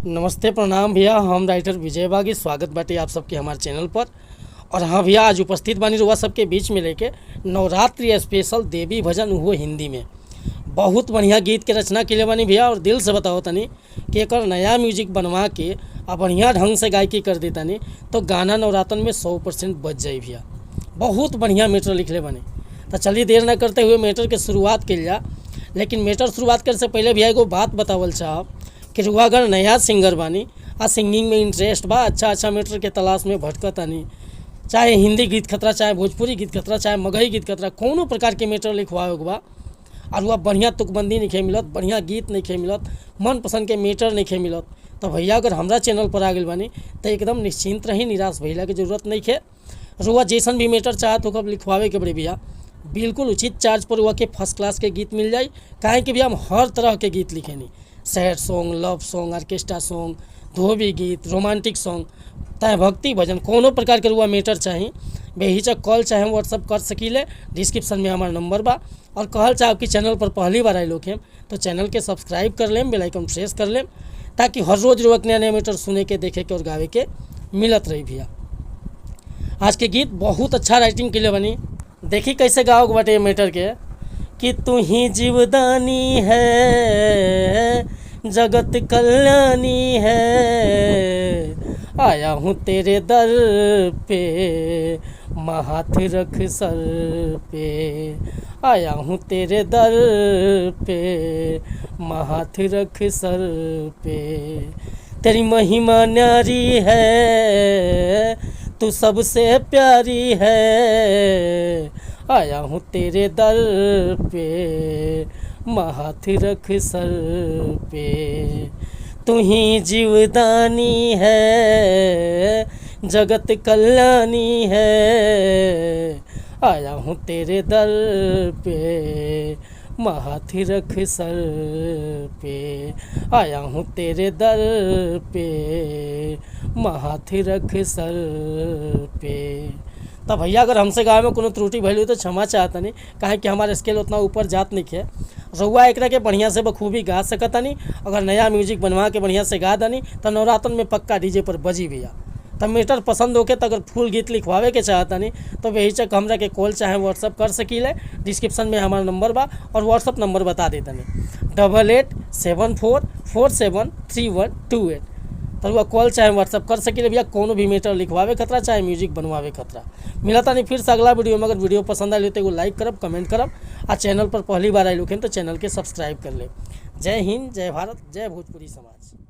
नमस्ते प्रणाम भैया। हम राइटर विजय बागी स्वागत बाटे आप सबके हमारे चैनल पर। और हाँ भैया, आज उपस्थित बानी रुआ सबके बीच में लेके नवरात्रि स्पेशल देवी भजन हुआ हिंदी में। बहुत बढ़िया गीत के रचना के लिए बानी भैया। और दिल से बताओ तनी कि एक नया म्यूजिक बनवा के और बढ़िया ढंग से गायकी कर देतानी तो गाना नवरात्र में 100% बच जाए भैया। बहुत बढ़िया मैटर लिखले बने। तो चलिए देर न करते हुए मैटर के शुरुआत के लिया। लेकिन मैटर शुरुआत करे से पहले भैया एगो बात बतावल चाहब कि रुआ अगर नया सिंगर बानी आ सिंगिंग में इंटरेस्ट बा, अच्छा मैटर के तलाश में भटकतानी, चाहे हिंदी गीत खतरा, चाहे भोजपुरी गीत खतरा, चाहे मगही गीत खतरा, कोनो प्रकार के मैटर लिखवाए बा और वह बढ़िया तुकबंदी नहीं मिलत, बढ़िया गीत नहीं मिलत, मन पसंद के मैटर नहीं मिलत, तो भैया अगर हमरा चैनल पर आ गए बानी तो एकदम निश्चिंत रही, निराश भैया की जरूरत नहीं है। रुआ जैसन भी मैटर चाहत होकर लिखवावे के बड़े भैया बिल्कुल उचित चार्ज पर हुआ के फर्स्ट क्लास के गीत मिल जाए। काहे कि भैया हम हर तरह के गीत लिखेनी, sad song, love song, orchestra song, धोबी गीत, रोमांटिक सॉन्ग, चाहे भक्ति भजन, कोनो प्रकार के रुआ मैटर चाहे बेहिचक कॉल चाहे व्हाट्सअप कर सकीले। डिस्क्रिप्शन में हमारा नंबर बा। और कहल चाहे कि चैनल पर पहली बार आए लोग हैं तो चैनल के सब्सक्राइब कर लें, बेल आइकन प्रेस कर लें, ताकि हर रोज़ रुआ नया नया मैटर सुने के, देखे के और गावे के मिलत रही भैया। आज के गीत बहुत अच्छा राइटिंग के लिए बनी। देखी कैसे गाओ बटे मैटर के कि तू ही जीवदानी है, जगत कल्याणी है, आया हूँ तेरे दर पे, हाथ रख सर पे, आया हूँ तेरे दर पे, हाथ रख सर पे, तेरी महिमा न्यारी है, तू सबसे प्यारी है, आया हूँ तेरे दर पे, हाथ रख सर पे, तू ही जीवदानी है, जगत कल्याणी है, आया हूँ तेरे दर पे, हाथ रख सर पे, आया हूँ तेरे दर पे, हाथ रख सर पे। तब भैया अगर हमसे गाँव में कोनो त्रुटि भइल हो तो क्षमा चाहता नहीं, काहे कि हमारा स्केल उतना ऊपर जात नहीं है। रउआ एकरा के बढ़िया से बखूबी गा सकता नहीं। अगर नया म्यूजिक बनवा के बढ़िया से गा दनी तो नवरात्र में पक्का डीजे पर बजी भैया। तब मैटर पसंद होके तो अगर फुल गीत लिखवावे के चाहता नहीं तो बेहिचक हमरा के कॉल चाहे व्हाट्सअप कर सकीले। डिस्क्रिप्शन में हमारा नंबर बा और व्हाट्सअप नंबर बता देता नहीं 8874473128। तो वह कॉल चाहे व्हाट्सअप कर सके भैया। कोनो भी मैटर लिखवावे खतरा, चाहे म्यूजिक बनवावे खतरा। मिलता नहीं फिर से अगला वीडियो में। अगर वीडियो पसंद आए तो एगो लाइक करब, कमेंट करब और चैनल पर पहली बार आए लोग हैं तो चैनल के सब्सक्राइब कर ले। जय हिंद, जय भारत, जय भोजपुरी समाज।